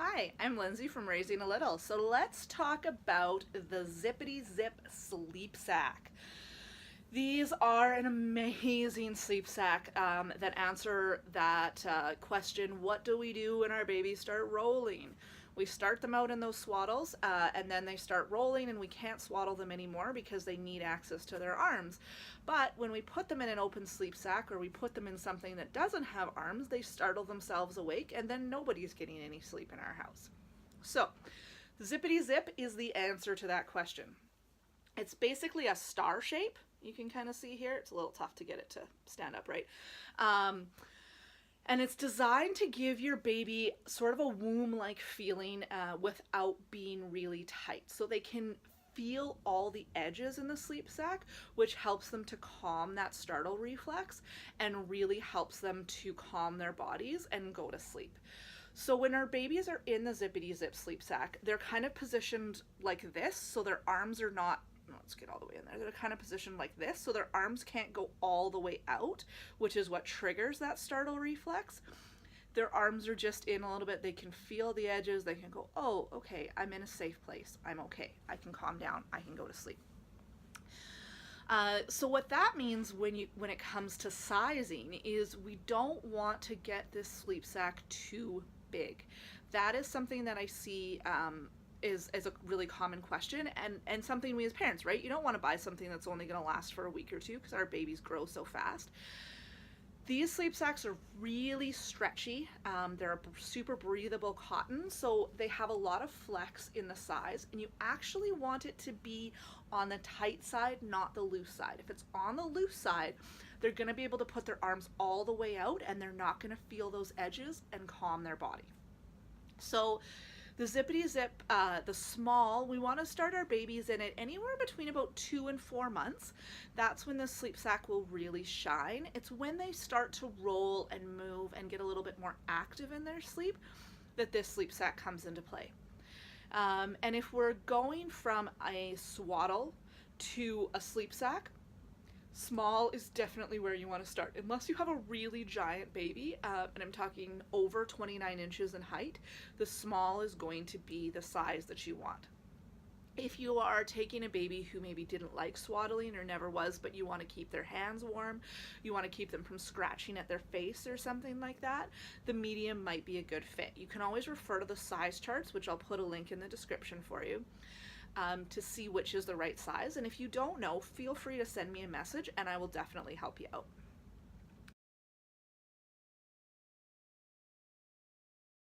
Hi, I'm Lindsay from Raising a Little. So let's talk about the Zipadee Zip sleep sack. These are an amazing sleep sack that answer that question, what do we do when our babies start rolling? We start them out in those swaddles and then they start rolling and we can't swaddle them anymore because they need access to their arms. But when we put them in an open sleep sack or we put them in something that doesn't have arms, they startle themselves awake and then nobody's getting any sleep in our house. So Zipadee Zip is the answer to that question. It's basically a star shape. You can kind of see here. It's a little tough to get it to stand up right. And it's designed to give your baby sort of a womb-like feeling without being really tight. So they can feel all the edges in the sleep sack, which helps them to calm that startle reflex and really helps them to calm their bodies and go to sleep. So when our babies are in the Zipadee Zip sleep sack, they're kind of positioned like this, so their arms are not, let's get all the way in there, they're kind of positioned like this, so their arms can't go all the way out, which is what triggers that startle reflex. Their arms are just in a little bit, they can feel the edges, they can go, oh, okay, I'm in a safe place, I'm okay, I can calm down, I can go to sleep. So what that means when it comes to sizing is we don't want to get this sleep sack too big. That is something that I see is a really common question and something we as parents, right? You don't want to buy something that's only going to last for a week or two because our babies grow so fast. These sleep sacks are really stretchy. They're a super breathable cotton, so they have a lot of flex in the size, and you actually want it to be on the tight side, not the loose side. If it's on the loose side, they're going to be able to put their arms all the way out and they're not going to feel those edges and calm their body. So the Zipadee Zip, the small, we want to start our babies in it anywhere between about 2 and 4 months. That's when the sleep sack will really shine. It's when they start to roll and move and get a little bit more active in their sleep that this sleep sack comes into play. And if we're going from a swaddle to a sleep sack, small is definitely where you want to start. Unless you have a really giant baby, and I'm talking over 29 inches in height, the small is going to be the size that you want. If you are taking a baby who maybe didn't like swaddling or never was, but you want to keep their hands warm, you want to keep them from scratching at their face or something like that, the medium might be a good fit. You can always refer to the size charts, which I'll put a link in the description for you. To see which is the right size, and if you don't know, feel free to send me a message and I will definitely help you out.